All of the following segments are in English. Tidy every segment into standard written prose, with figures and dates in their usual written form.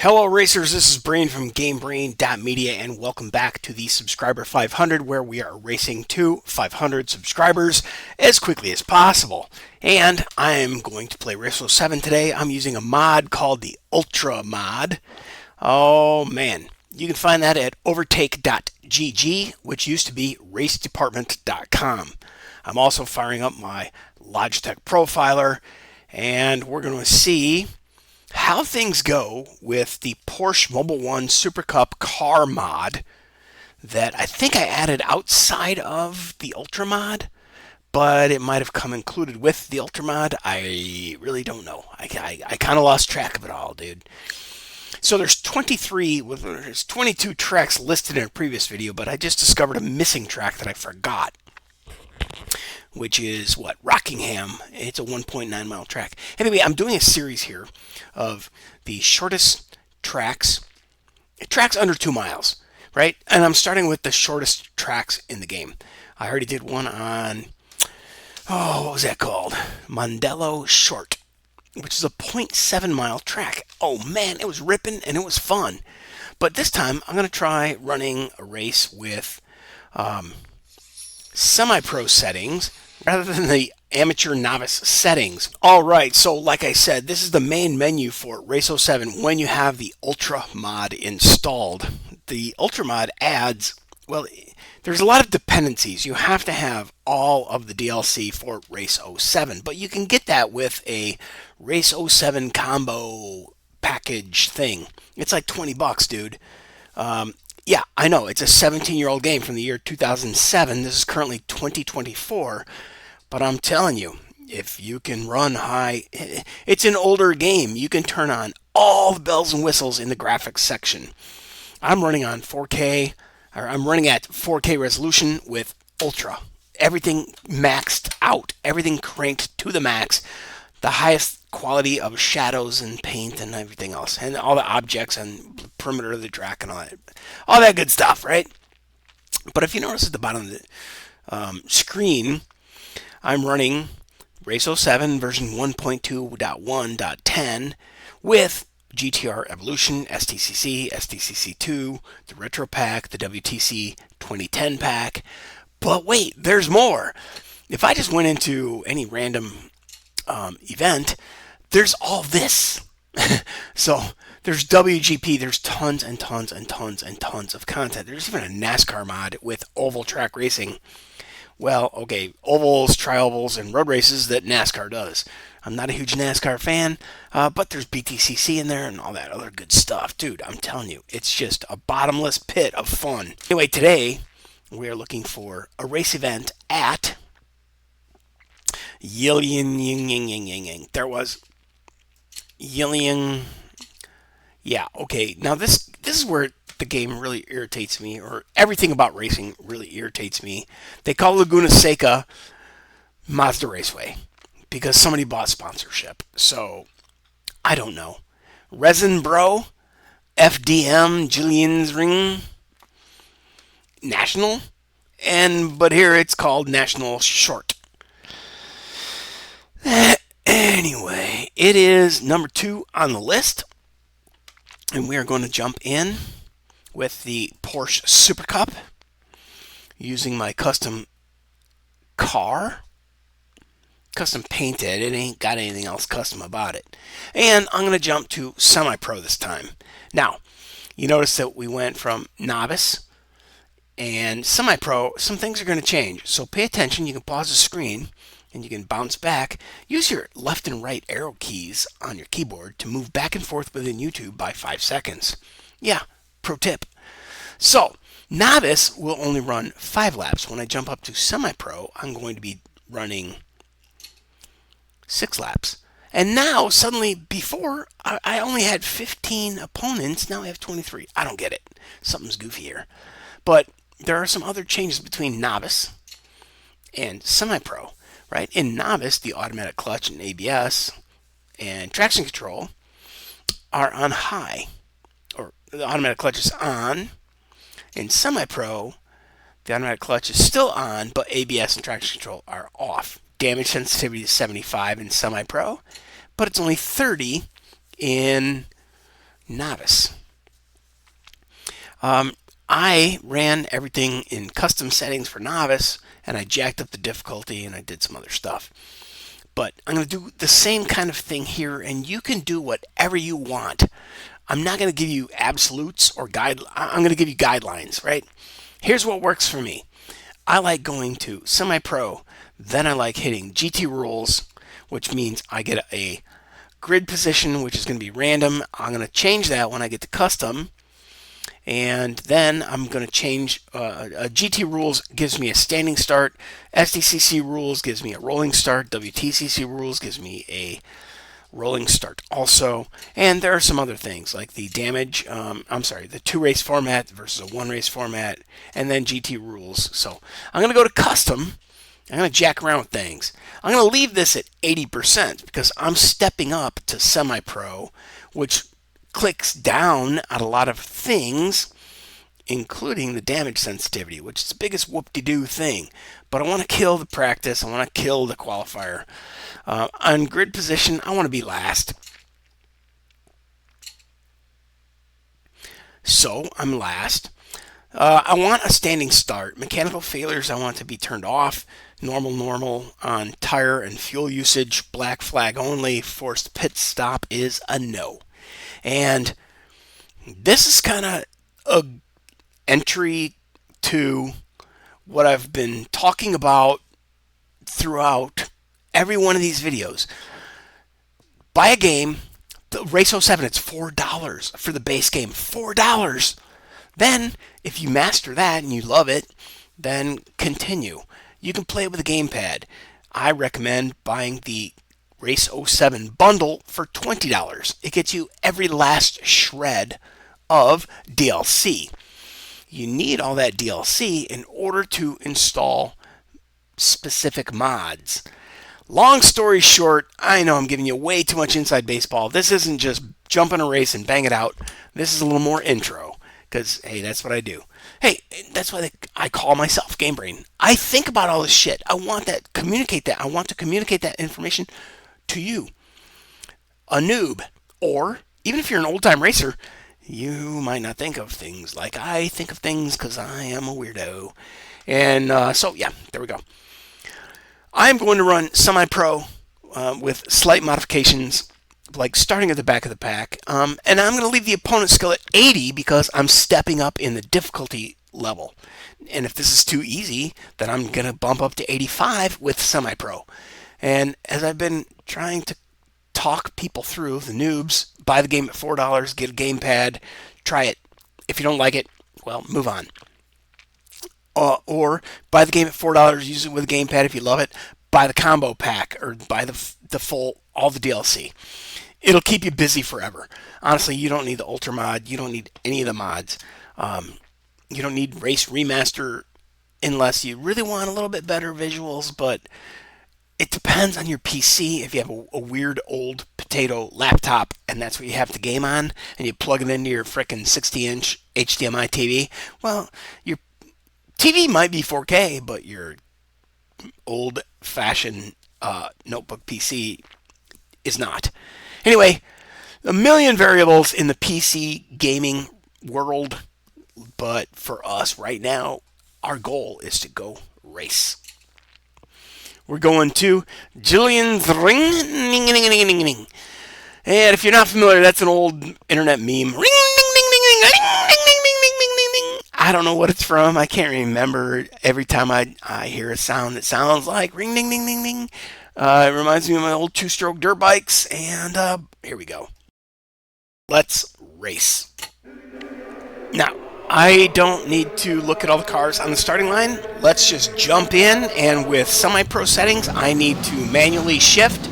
Hello racers, this is Brain from GameBrain.media and welcome back to the Subscriber 500 where we are racing to 500 subscribers as quickly as possible. And I'm going to play Race 07 today. I'm using a mod called the Ultra mod. Oh man, you can find that at overtake.gg, which used to be racedepartment.com. I'm also firing up my Logitech profiler and we're going to see how things go with the Porsche Mobile 1 Super Cup car mod that I think I added outside of the Ultra mod, but it might have come included with the Ultra mod. I really don't know. I kind of lost track of it all, dude. So there's 22 tracks listed in a previous video, but I just discovered a missing track that I forgot, which is what? Rockingham. It's a 1.9 mile track. Anyway, I'm doing a series here of the shortest tracks under 2 miles, right? And I'm starting with the shortest tracks in the game. I already did one on, what was that called? Mondello Short, which is a 0.7 mile track. Oh man, it was ripping and it was fun. But this time I'm going to try running a race with semi-pro settings rather than the amateur novice settings. Alright, so like I said, this is the main menu for Race 07 when you have the Ultra mod installed. The Ultra mod adds, well, there's a lot of dependencies. You have to have all of the DLC for Race 07, but you can get that with a Race 07 combo package thing. It's like $20, dude. Yeah, I know, it's a 17-year-old game from the year 2007. This is currently 2024, but I'm telling you, if you can run high, it's an older game. You can turn on all the bells and whistles in the graphics section. I'm running on 4K, or I'm running at 4K resolution with Ultra. Everything maxed out, everything cranked to the max, the highest quality of shadows and paint and everything else, and all the objects and the perimeter of the track and all that good stuff, right? But if you notice at the bottom of the screen, I'm running Race 07 version 1.2.1.10 with GTR Evolution, STCC, STCC2, the Retro Pack, the WTC 2010 pack. But wait, there's more. If I just went into any random event, there's all this. So there's WGP, there's tons and tons and tons and tons of content. There's even a NASCAR mod with oval track racing. Well, okay, ovals, tri-ovals, and road races that NASCAR does. I'm not a huge NASCAR fan, but there's BTCC in there and all that other good stuff. Dude, I'm telling you, it's just a bottomless pit of fun. Anyway, today we are looking for a race event at Jyllandspringin. There was Jylland. Yeah, okay. Now this is where the game really irritates me, or everything about racing really irritates me. They call Laguna Seca Mazda Raceway because somebody bought sponsorship. So I don't know. Resin Bro, FDM, Jyllandspringin, National, but here it's called National Short. Anyway, it is number 2 on the list, and we are going to jump in with the Porsche Super Cup using my custom car. Custom painted, it ain't got anything else custom about it. And I'm going to jump to semi-pro this time. Now, you notice that we went from novice and semi-pro. Some things are going to change, so pay attention. You can pause the screen and you can bounce back. Use your left and right arrow keys on your keyboard to move back and forth within YouTube by 5 seconds. Yeah, pro tip. So, novice will only run 5 laps. When I jump up to semi-pro, I'm going to be running 6 laps. And now, suddenly, before, I only had 15 opponents. Now I have 23. I don't get it. Something's goofy here. But there are some other changes between novice and semi-pro. Right? In novice, the automatic clutch and ABS and traction control are on high, or the automatic clutch is on. In semi-pro, the automatic clutch is still on, but ABS and traction control are off. Damage sensitivity is 75 in semi-pro, but it's only 30 in Novice. I ran everything in custom settings for Novice, and I jacked up the difficulty, and I did some other stuff. But I'm going to do the same kind of thing here, and you can do whatever you want. I'm not going to give you absolutes or I'm going to give you guidelines, right? Here's what works for me. I like going to semi-pro, then I like hitting GT rules, which means I get a grid position, which is going to be random. I'm going to change that when I get to custom, and then I'm going to change GT rules gives me a standing start, SDCC rules gives me a rolling start, WTCC rules gives me a rolling start also, and there are some other things like the damage, the 2-race format versus a 1-race format, and then GT rules. So I'm going to go to custom. I'm going to jack around with things. I'm going to leave this at 80% because I'm stepping up to semi-pro, which clicks down at a lot of things, including the damage sensitivity, which is the biggest whoop-de-doo thing. But I want to kill the practice. I want to kill the qualifier. On grid position, I want to be last. So I'm last. I want a standing start. Mechanical failures, I want to be turned off. Normal on tire and fuel usage. Black flag only. Forced pit stop is a no. And this is kind of a entry to what I've been talking about throughout every one of these videos. Buy a game, the Race 07, it's $4 for the base game, $4. Then, if you master that and you love it, then continue. You can play it with a gamepad. I recommend buying the Race 07 bundle for $20. It gets you every last shred of DLC. You need all that DLC in order to install specific mods. Long story short, I know I'm giving you way too much inside baseball. This isn't just jump in a race and bang it out. This is a little more intro, because, hey, that's what I do. Hey, that's why I call myself Game Brain. I think about all this shit. I want to communicate that information to you, a noob, or even if you're an old-time racer, you might not think of things like I think of things because I am a weirdo. And so, yeah, there we go. I'm going to run semi-pro with slight modifications, like starting at the back of the pack. And I'm going to leave the opponent skill at 80 because I'm stepping up in the difficulty level. And if this is too easy, then I'm going to bump up to 85 with semi-pro. And as I've been trying to talk people through, the noobs, buy the game at $4, get a gamepad, try it. If you don't like it, well, move on. Or buy the game at $4, use it with a gamepad if you love it. Buy the combo pack or buy the full, all the DLC. It'll keep you busy forever. Honestly, you don't need the Ultra mod. You don't need any of the mods. You don't need Race Remaster unless you really want a little bit better visuals, but it depends on your PC. If you have a weird old potato laptop and that's what you have the game on, and you plug it into your frickin' 60-inch HDMI TV, well, your TV might be 4K, but your old-fashioned notebook PC is not. Anyway, a million variables in the PC gaming world, but for us right now, our goal is to go race. We're going to Jyllandspringin. And if you're not familiar, that's an old internet meme. I don't know what it's from. I can't remember. Every time I hear a sound that sounds like ring ding ding ding ding, it reminds me of my old two-stroke dirt bikes. And here we go. Let's race. Now, I don't need to look at all the cars on the starting line. Let's just jump in, and with semi-pro settings, I need to manually shift.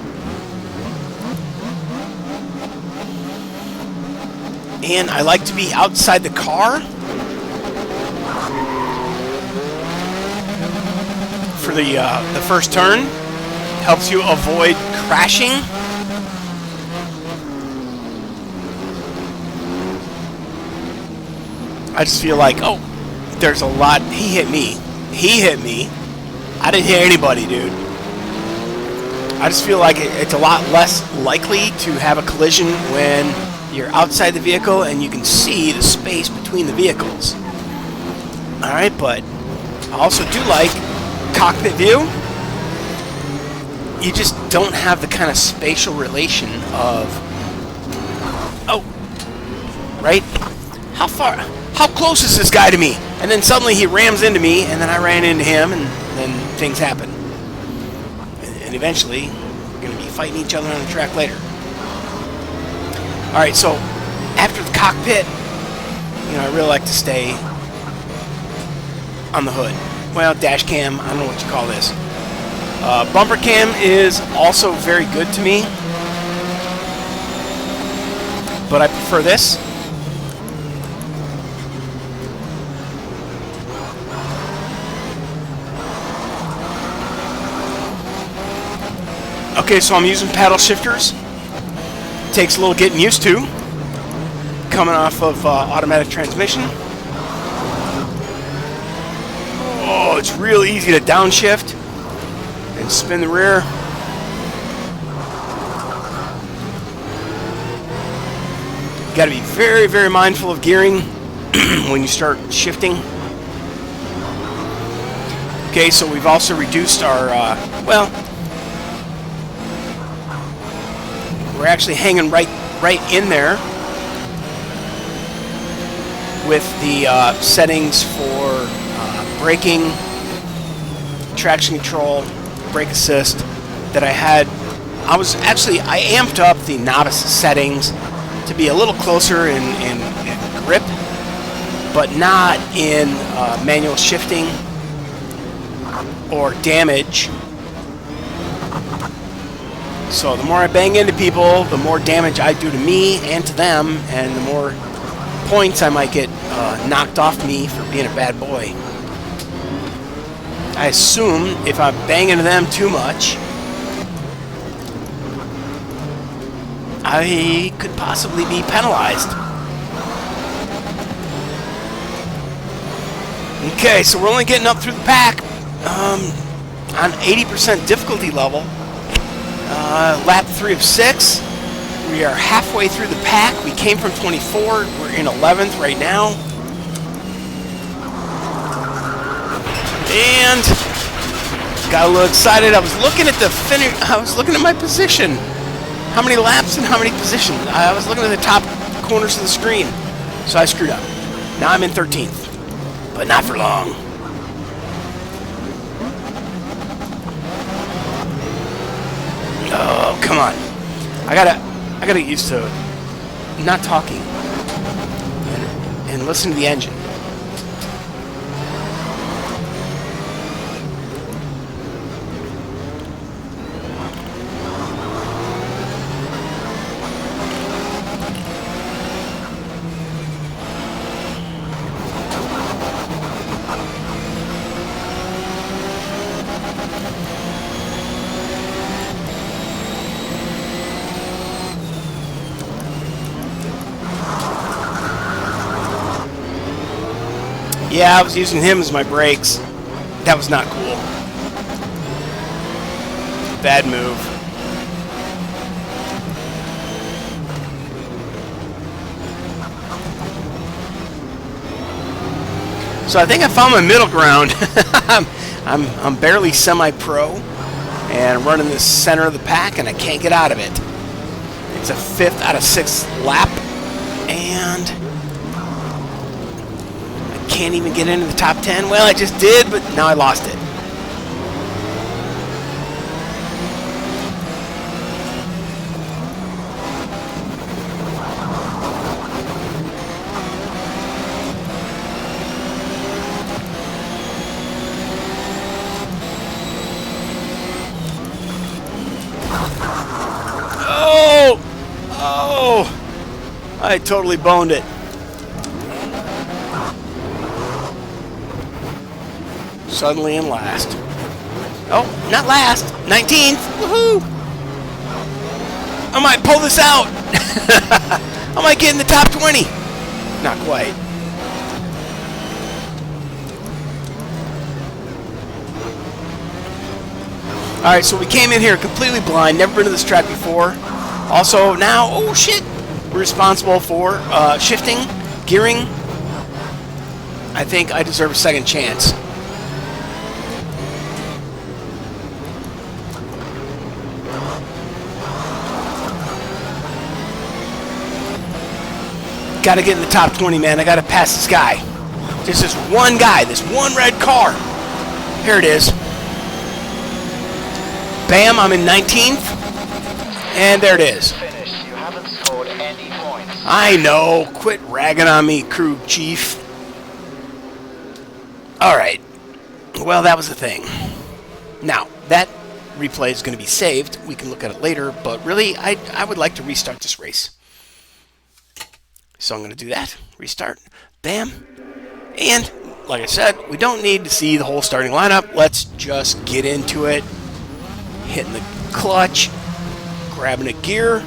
And I like to be outside the car for the first turn. Helps you avoid crashing. I just feel like, oh, there's a lot. He hit me. I didn't hit anybody, dude. I just feel like it's a lot less likely to have a collision when you're outside the vehicle and you can see the space between the vehicles. Alright, but I also do like cockpit view. You just don't have the kind of spatial relation of, oh, right? How close is this guy to me? And then suddenly he rams into me, and then I ran into him, and then things happen. And eventually, we're going to be fighting each other on the track later. Alright, so after the cockpit, I really like to stay on the hood. Well, dash cam, I don't know what you call this. Bumper cam is also very good to me, but I prefer this. Okay, so I'm using paddle shifters. Takes a little getting used to, coming off of automatic transmission. Oh, it's real easy to downshift and spin the rear. You got to be very, very mindful of gearing when you start shifting. Okay, so we've also reduced our, well, we're actually hanging right in there with the settings for braking, traction control, brake assist that I had. I amped up the novice settings to be a little closer in grip, but not in manual shifting or damage. So the more I bang into people, the more damage I do to me and to them, and the more points I might get knocked off me for being a bad boy. I assume if I bang into them too much, I could possibly be penalized. Okay, so we're only getting up through the pack on 80% difficulty level. Lap 3 of 6. We are halfway through the pack. We came from 24. We're in 11th right now. And got a little excited. I was looking at the finish. I was looking at my position. How many laps and how many positions? I was looking at the top corners of the screen. So I screwed up. Now I'm in 13th. But not for long. Oh, come on. I gotta get used to not talking and listen to the engine. Yeah, I was using him as my brakes. That was not cool. Bad move. So I think I found my middle ground. I'm barely semi-pro and running the center of the pack, and I can't get out of it. It's a 5th out of 6th lap, and can't even get into the top 10. Well, I just did, but now I lost it. Oh! I totally boned it. Suddenly in last. Oh, not last. 19th. Woohoo! I might pull this out. I might get in the top 20. Not quite. Alright, so we came in here completely blind. Never been to this track before. Also, now, oh shit. responsible for shifting, gearing. I think I deserve a second chance. Gotta get in the top 20, man. I gotta pass this guy. Just this one guy, this one red car. Here it is. Bam, I'm in 19th. And there it is. You haven't scored any points. I know. Quit ragging on me, crew chief. Alright. Well, that was the thing. Now, that replay is going to be saved. We can look at it later, but really, I would like to restart this race. So I'm going to do that. Restart. Bam. And, like I said, we don't need to see the whole starting lineup. Let's just get into it. Hitting the clutch. Grabbing a gear.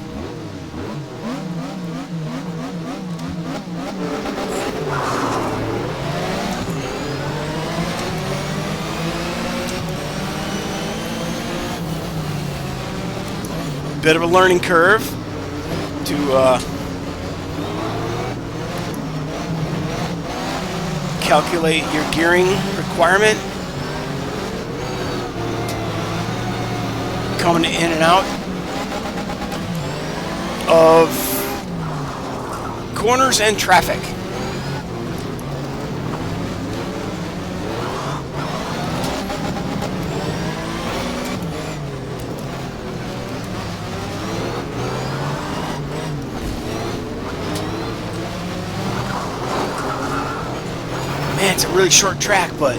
Bit of a learning curve to calculate your gearing requirement. Coming in and out of corners and traffic. Man, it's a really short track, but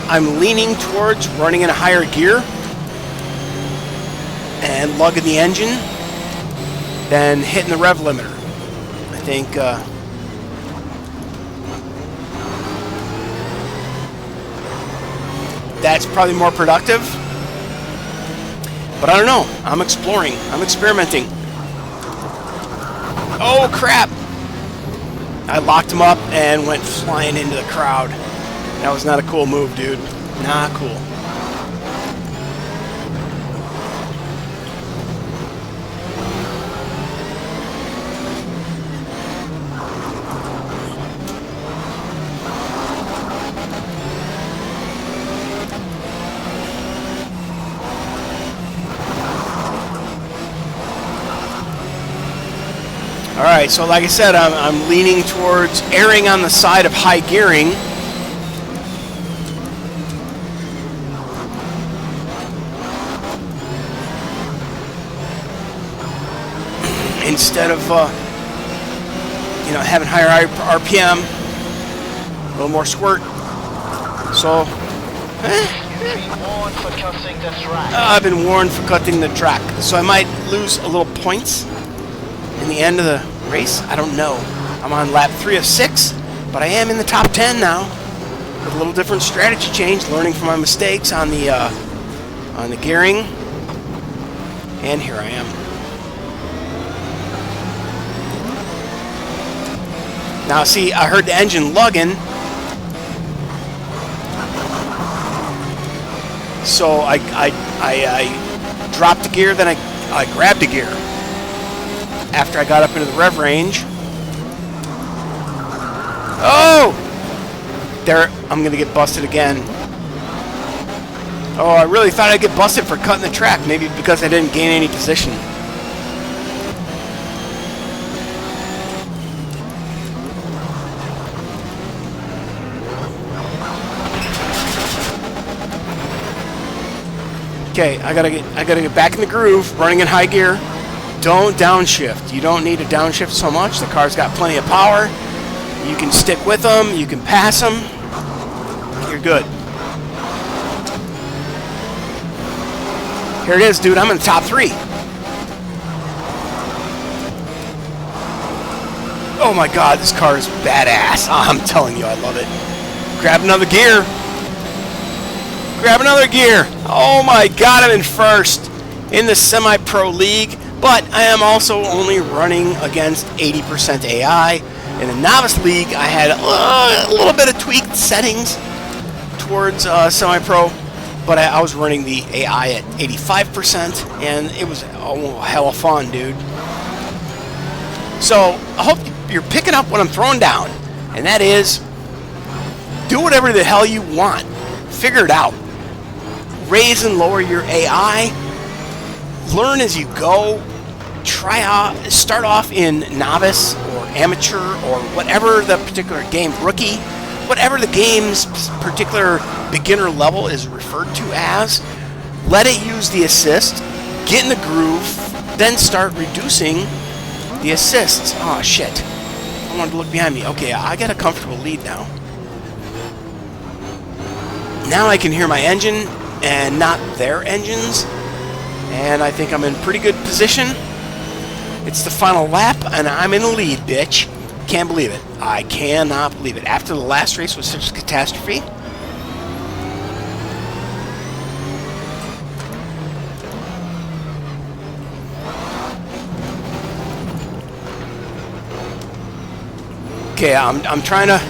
I'm leaning towards running in a higher gear and lugging the engine than hitting the rev limiter. I think that's probably more productive, but I don't know. I'm exploring. I'm experimenting. Oh crap! I locked him up and went flying into the crowd. That was not a cool move, dude. Not cool. Alright, so like I said, I'm leaning towards erring on the side of high gearing. Instead of, having higher RPM, a little more squirt. So, I've been warned for cutting the track. So I might lose a little points in the end of the race. I don't know. I'm on lap 3 of 6, but I am in the top 10 now. With a little different strategy change, learning from my mistakes on the gearing. And here I am. Now see, I heard the engine lugging. So I dropped the gear, then I grabbed the gear. After I got up into the rev range. Oh! There, I'm going to get busted again. Oh, I really thought I'd get busted for cutting the track. Maybe because I didn't gain any position. Okay, I gotta get back in the groove, running in high gear. Don't downshift. You don't need to downshift so much. The car's got plenty of power. You can stick with them. You can pass them. You're good. Here it is, dude. I'm in the top 3. Oh my god, this car is badass. I'm telling you, I love it. Grab another gear. Grab another gear. Oh my god, I'm in first in the semi-pro league. But I am also only running against 80% AI. In the Novice League, I had a little bit of tweaked settings towards semi-pro, but I was running the AI at 85%, and it was hella fun, dude. So I hope you're picking up what I'm throwing down, and that is, do whatever the hell you want. Figure it out. Raise and lower your AI. Learn as you go. Start off in novice or amateur or whatever the particular game, rookie, whatever the game's particular beginner level is referred to as. Let it use the assist, get in the groove, then start reducing the assists. Oh shit, I wanted to look behind me. Okay, I got a comfortable lead now. Now I can hear my engine and not their engines, and I think I'm in pretty good position. It's the final lap, and I'm in the lead, bitch. Can't believe it. I cannot believe it. After the last race was such a catastrophe. Okay, I'm trying to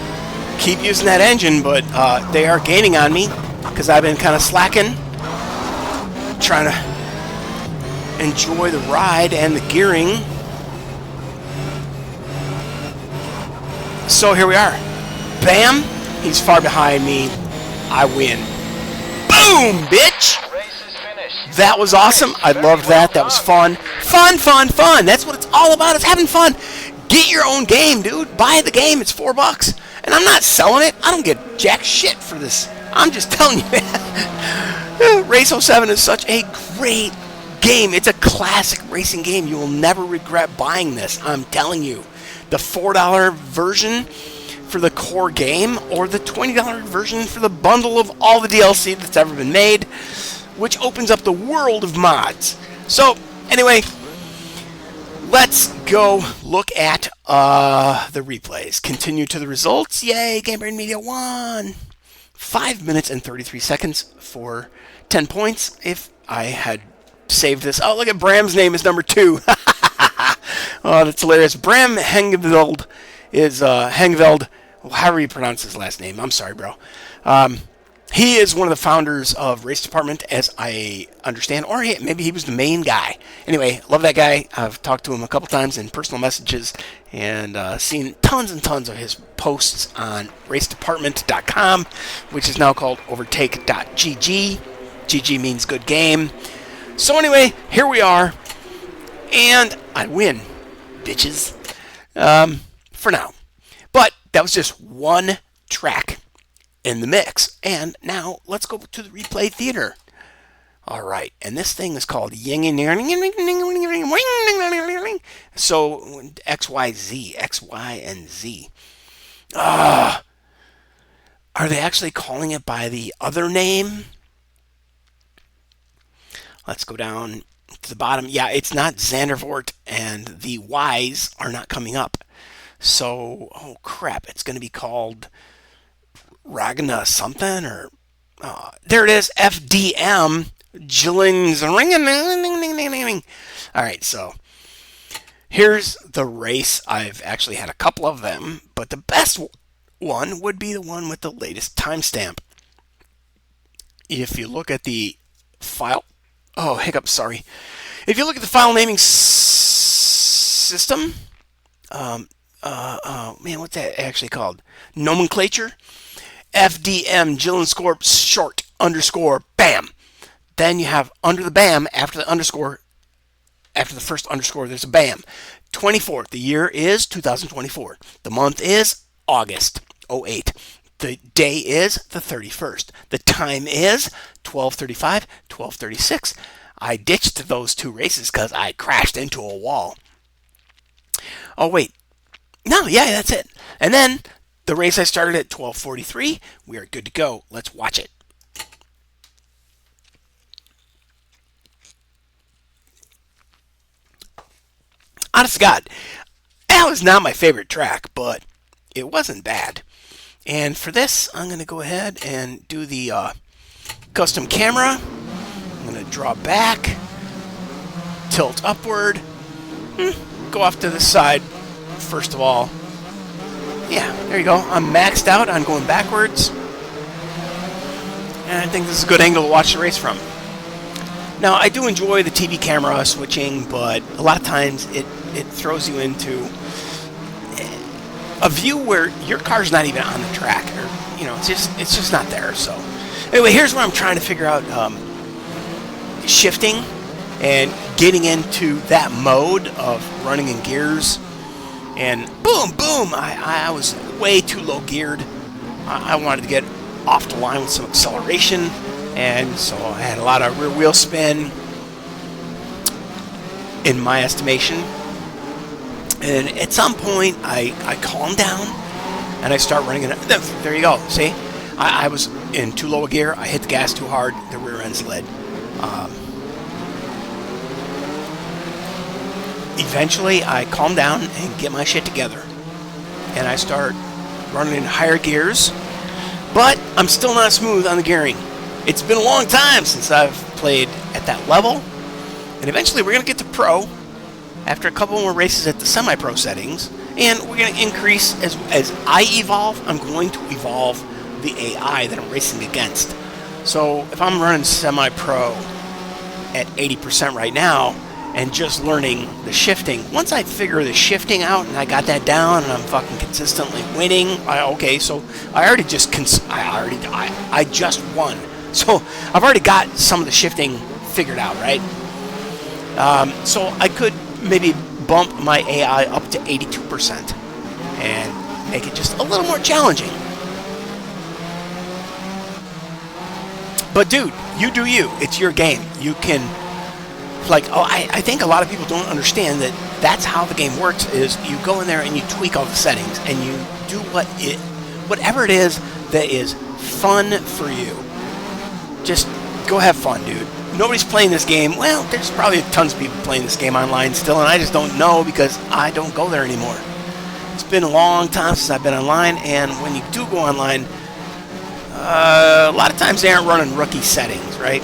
keep using that engine, but they are gaining on me because I've been kind of slacking, trying to enjoy the ride and the gearing. So here we are. Bam! He's far behind me. I win. Boom, bitch! That was awesome. I loved that. That was fun. Fun, fun, fun. That's what it's all about, is having fun. Get your own game, dude. Buy the game. It's $4. And I'm not selling it. I don't get jack shit for this. I'm just telling you, man. Race 07 is such a great game. It's a classic racing game. You will never regret buying this. I'm telling you. The $4 version for the core game, or the $20 version for the bundle of all the DLC that's ever been made, which opens up the world of mods. So, anyway, let's go look at the replays. Continue to the results. Yay, GameBrain.media won. 5 minutes and 33 seconds for 10 points. If I had saved this. Oh, look at Bram's name is number 2. Oh, that's hilarious. Bram Hengveld is, however you pronounce his last name. I'm sorry, bro. He is one of the founders of Race Department, as I understand, or maybe he was the main guy. Anyway, love that guy. I've talked to him a couple times in personal messages and seen tons and tons of his posts on RaceDepartment.com, which is now called Overtake.gg. GG means good game. So anyway, here we are, and I win, bitches, for now. But that was just one track in the mix, and now let's go to the replay theater. All right, and this thing is called so XYZ, X, Y, and Z. Are they actually calling it by the other name? Let's go down to the bottom. Yeah, it's not Zandervoort, and the Y's are not coming up. So, oh crap, it's going to be called Ragna something, or there it is, FDM Jyllandspringin. All right, so here's the race. I've actually had a couple of them, but the best one would be the one with the latest timestamp. If you look at the file, sorry. If you look at the file naming system, man, what's that actually called? Nomenclature. FDM Jyllandspringin short underscore bam. Then you have under the bam, after the underscore, after the first underscore, there's a bam. 24th. The year is 2024. The month is August 08. The day is the 31st. The time is 12:35, 12:36. I ditched those two races because I crashed into a wall. Oh, wait. No, yeah, that's it. And then the race I started at 12:43. We are good to go. Let's watch it. Honest to God, that was not my favorite track, but it wasn't bad. And for this, I'm going to go ahead and do the custom camera. I'm going to draw back, tilt upward, go off to the side, first of all. Yeah, there you go. I'm maxed out on going backwards. And I think this is a good angle to watch the race from. Now, I do enjoy the TV camera switching, but a lot of times it throws you into a view where your car's not even on the track, or it's just not there. So, anyway, here's where I'm trying to figure out shifting and getting into that mode of running in gears. And boom, boom! I was way too low geared. I wanted to get off the line with some acceleration, and so I had a lot of rear wheel spin in my estimation. And at some point I calm down and I start running it. There you go. See, I was in too low a gear. I hit the gas too hard. The rear end slid. Eventually I calm down and get my shit together, and I start running in higher gears, but I'm still not smooth on the gearing. It's been a long time since I've played at that level, and eventually we're going to get to pro after a couple more races at the semi-pro settings, and we're going to increase as I evolve. I'm going to evolve the AI that I'm racing against. So if I'm running semi-pro at 80% right now and just learning the shifting, once I figure the shifting out and I got that down and I'm fucking consistently winning, okay, so I just won. So I've already got some of the shifting figured out, right? So I could maybe bump my AI up to 82% and make it just a little more challenging. But dude, you do you. It's your game. You can, I think a lot of people don't understand that that's how the game works, is you go in there and you tweak all the settings and you do whatever it is that is fun for you. Just go have fun, dude. Nobody's playing this game. Well, there's probably tons of people playing this game online still, and I just don't know because I don't go there anymore. It's been a long time since I've been online, and when you do go online, a lot of times they aren't running rookie settings, right?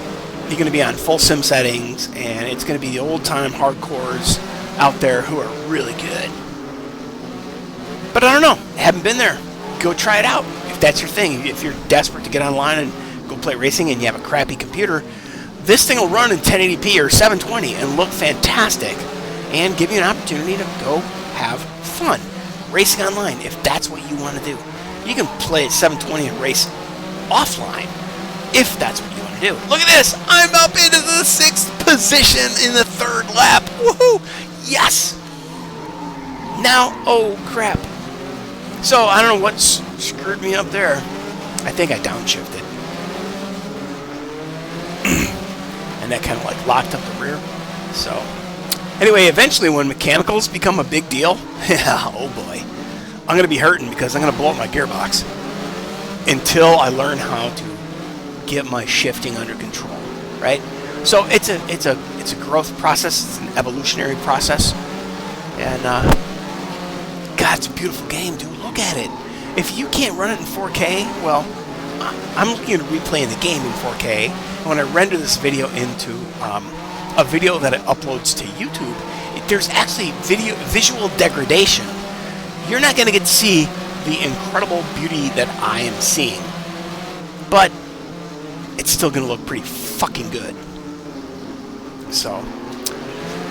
You're going to be on full sim settings, and it's going to be the old-time hardcores out there who are really good. But I don't know. I haven't been there. Go try it out if that's your thing. If you're desperate to get online and go play racing and you have a crappy computer, this thing will run in 1080p or 720 and look fantastic and give you an opportunity to go have fun racing online if that's what you want to do. You can play at 720 and race offline if that's what you want to do. Look at this. I'm up into the 6th position in the 3rd lap. Woohoo! Yes! Now, oh crap. So, I don't know what screwed me up there. I think I downshifted. And that kind of locked up the rear. So, anyway, eventually when mechanicals become a big deal, oh boy, I'm going to be hurting because I'm going to blow up my gearbox until I learn how to get my shifting under control, right? So it's a growth process. It's an evolutionary process, and God, it's a beautiful game, dude. Look at it. If you can't run it in 4K, well, I'm looking at replaying the game in 4K. And when I render this video into a video that it uploads to YouTube, there's actually visual degradation. You're not going to get to see the incredible beauty that I am seeing, but it's still going to look pretty fucking good. So,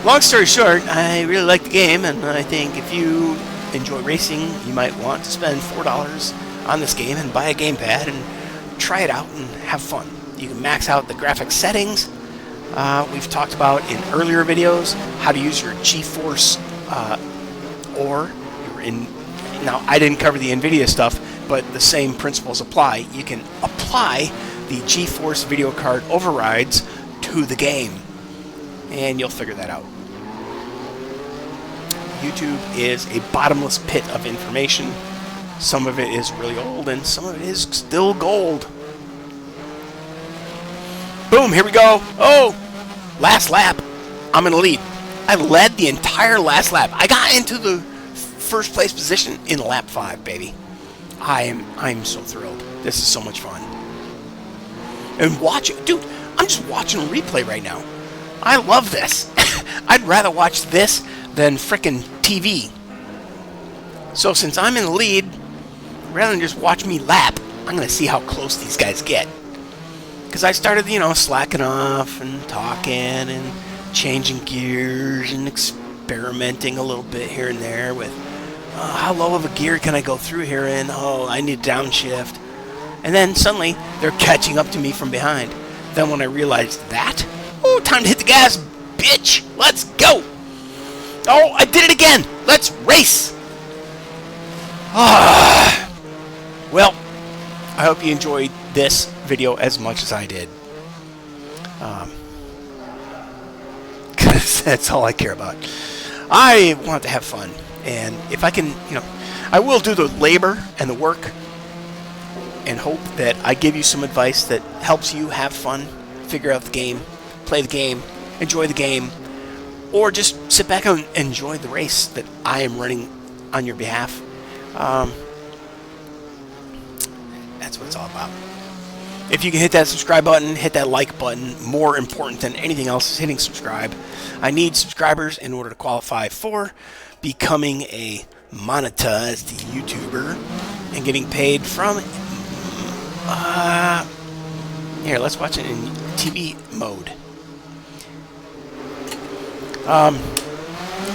long story short, I really like the game, and I think if you enjoy racing, you might want to spend $4 on this game and buy a gamepad and try it out and have fun. You can max out the graphics settings. We've talked about in earlier videos how to use your GeForce now I didn't cover the NVIDIA stuff, but the same principles apply. You can apply the GeForce video card overrides to the game, and you'll figure that out. YouTube is a bottomless pit of information. Some of it is really old, and some of it is still gold. Boom, here we go. Oh, last lap. I'm in the lead. I led the entire last lap. I got into the first place position in lap 5, baby. I'm so thrilled. This is so much fun. And watch it. Dude, I'm just watching a replay right now. I love this. I'd rather watch this than frickin' TV. So since I'm in the lead, rather than just watch me lap, I'm going to see how close these guys get. Because I started, slacking off and talking and changing gears and experimenting a little bit here and there with how low of a gear can I go through here and, I need downshift. And then suddenly they're catching up to me from behind. Then when I realized that, time to hit the gas, bitch! Let's go! Oh, I did it again! Let's race! Well, I hope you enjoyed this video as much as I did. 'Cause that's all I care about. I want to have fun. And if I can, I will do the labor and the work and hope that I give you some advice that helps you have fun, figure out the game, play the game, enjoy the game, or just sit back and enjoy the race that I am running on your behalf. That's what it's all about. If you can hit that subscribe button, hit that like button. More important than anything else is hitting subscribe. I need subscribers in order to qualify for becoming a monetized YouTuber and getting paid from... here, let's watch it in TV mode.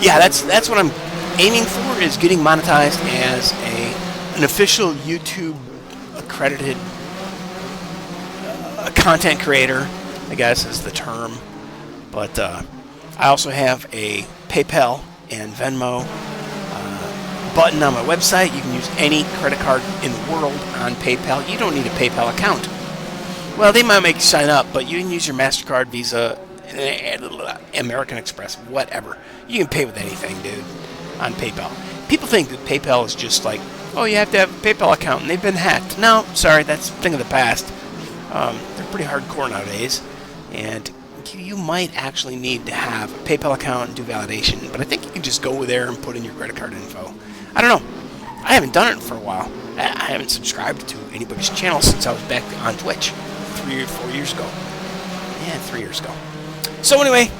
Yeah, that's what I'm aiming for, is getting monetized as an official YouTube accredited content creator, I guess is the term. But I also have a PayPal and Venmo button on my website. You can use any credit card in the world on PayPal. You don't need a PayPal account. Well, they might make you sign up, but you can use your MasterCard, Visa, American Express, whatever. You can pay with anything, dude, on PayPal. People think that PayPal is just like, you have to have a PayPal account and they've been hacked. No, sorry, that's a thing of the past. They're pretty hardcore nowadays, and you might actually need to have a PayPal account and do validation, but I think you can just go there and put in your credit card info. I don't know. I haven't done it for a while. I haven't subscribed to anybody's channel since I was back on Twitch 3 or 4 years ago. Yeah, 3 years ago. So anyway,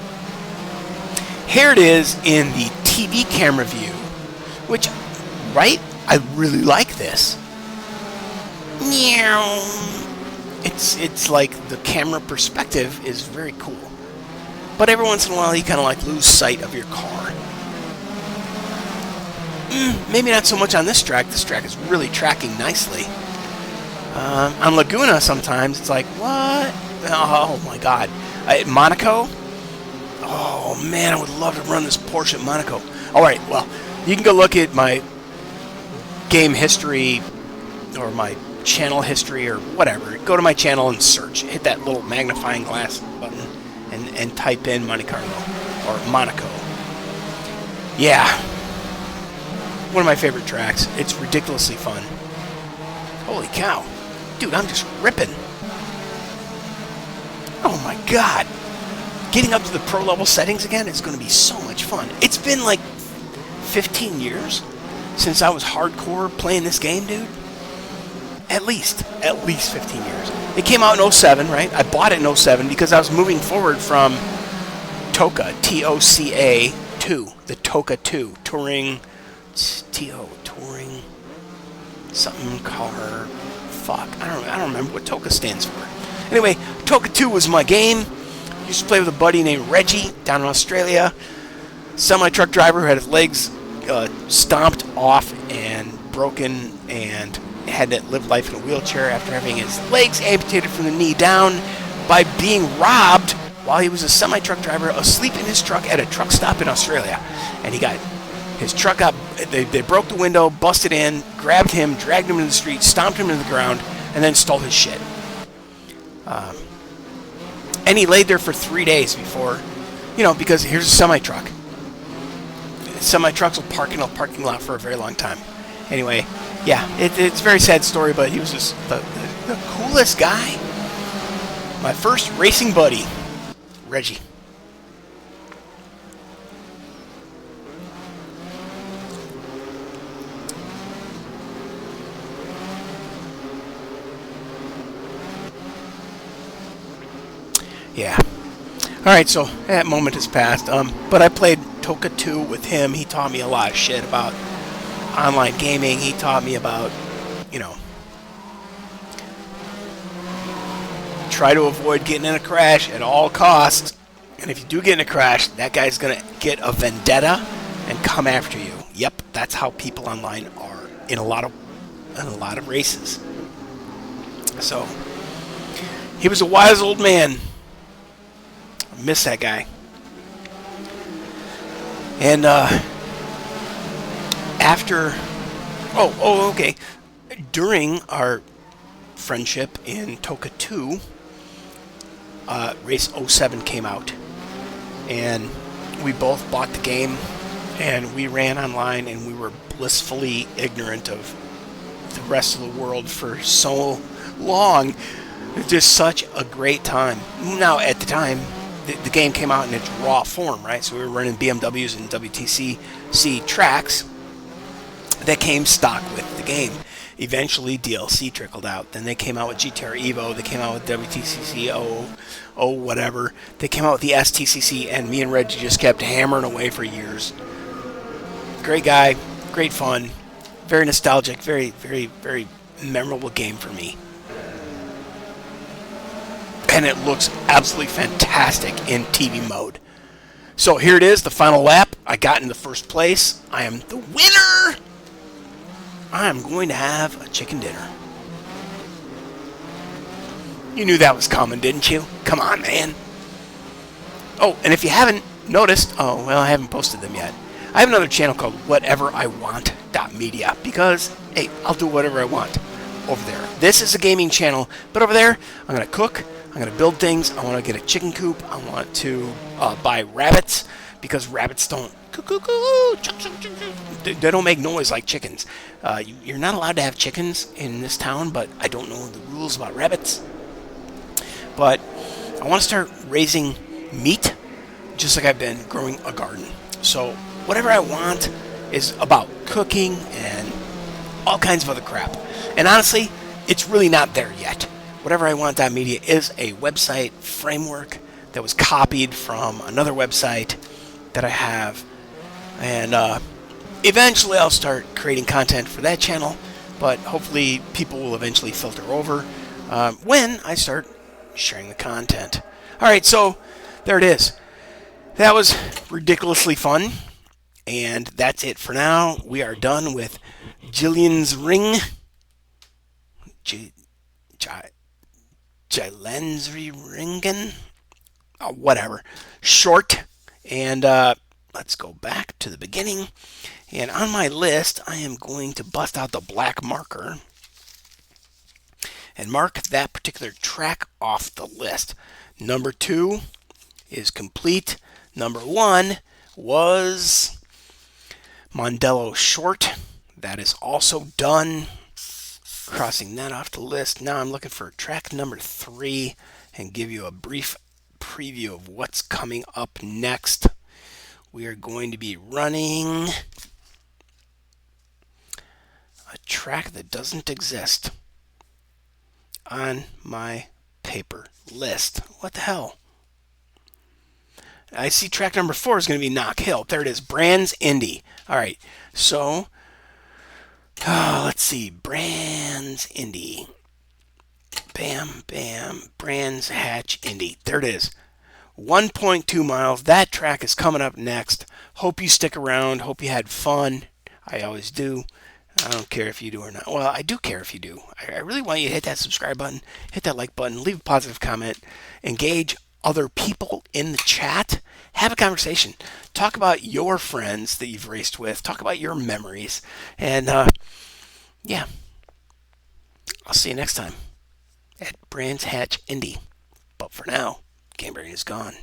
here it is in the TV camera view, which, right? I really like this. Meow. It's like the camera perspective is very cool. But every once in a while you kind of like lose sight of your car. Maybe not so much on this track. This track is really tracking nicely. On Laguna sometimes it's like, what? Oh my god. At Monaco? Oh man, I would love to run this Porsche at Monaco. Alright, well, you can go look at my game history or my channel history or whatever. Go to my channel and search. Hit that little magnifying glass button and type in Monte Carlo or Monaco. Yeah. One of my favorite tracks. It's ridiculously fun. Holy cow. Dude, I'm just ripping. Oh my god. Getting up to the pro level settings again is going to be so much fun. It's been like 15 years since I was hardcore playing this game, dude. At least 15 years. It came out in 07, right? I bought it in 07 because I was moving forward from TOCA, T-O-C-A 2, the TOCA 2, touring, touring, something car, fuck, I don't remember what TOCA stands for. Anyway, TOCA 2 was my game. Used to play with a buddy named Reggie down in Australia. Semi-truck driver who had his legs stomped off and broken and had to live life in a wheelchair after having his legs amputated from the knee down by being robbed while he was a semi-truck driver asleep in his truck at a truck stop in Australia. And he got his truck up, they broke the window, busted in, grabbed him, dragged him into the street, stomped him into the ground, and then stole his shit. And he laid there for 3 days before, because here's a semi-truck. Semi-trucks will park in a parking lot for a very long time. Anyway, yeah, it's a very sad story, but he was just the coolest guy. My first racing buddy, Reggie. Yeah. Alright, so that moment has passed. But I played TOCA 2 with him. He taught me a lot of shit about online gaming. He taught me about, you know, try to avoid getting in a crash at all costs. And if you do get in a crash, that guy's going to get a vendetta and come after you. Yep, that's how people online are in a lot of races. So, he was a wise old man. I miss that guy. And okay. During our friendship in Toka 2, Race 07 came out. And we both bought the game, and we ran online, and we were blissfully ignorant of the rest of the world for so long. It was just such a great time. Now, at the time, the game came out in its raw form, right? So we were running BMWs and WTCC tracks that came stock with the game. Eventually, DLC trickled out. Then they came out with GTR Evo. They came out with WTCC whatever. They came out with the STCC, and me and Reggie just kept hammering away for years. Great guy, great fun, very nostalgic, very, very, very memorable game for me. And it looks absolutely fantastic in TV mode. So here it is, the final lap. I got in the first place. I am the winner. I'm going to have a chicken dinner. You knew that was coming, didn't you? Come on, man. Oh, and if you haven't noticed, I haven't posted them yet. I have another channel called whateveriwant.media because, hey, I'll do whatever I want over there. This is a gaming channel, but over there, I'm going to cook. I'm going to build things. I want to get a chicken coop. I want to buy rabbits because rabbits don't they don't make noise like chickens. You're not allowed to have chickens in this town, but I don't know the rules about rabbits. But I want to start raising meat just like I've been growing a garden. So whatever I want is about cooking and all kinds of other crap. And honestly, it's really not there yet. Whatever I Want.media is a website framework that was copied from another website that I have. And eventually I'll start creating content for that channel, but hopefully people will eventually filter over when I start sharing the content. Alright, so there it is. That was ridiculously fun. And that's it for now. We are done with Jyllandspringin. Jyllandspringin. Whatever. Short. And let's go back to the beginning. And on my list, I am going to bust out the black marker and mark that particular track off the list. Number 2 is complete. Number 1 was Mondello Short. That is also done. Crossing that off the list. Now I'm looking for track number 3 and give you a brief preview of what's coming up next. We are going to be running a track that doesn't exist on my paper list. What the hell? I see track number 4 is going to be Knock Hill. There it is, Brands Indy. All right, so let's see, Brands Indy. Bam, bam, Brands Hatch Indy. There it is. 1.2 miles. That track is coming up next. Hope you stick around. Hope you had fun. I always do. I don't care if you do or not. Well, I do care if you do. I really want you to hit that subscribe button, hit that like button, leave a positive comment, engage other people in the chat, have a conversation. Talk about your friends that you've raced with. Talk about your memories. And, yeah. I'll see you next time at Brands Hatch Indy. But for now, GameBrain is gone.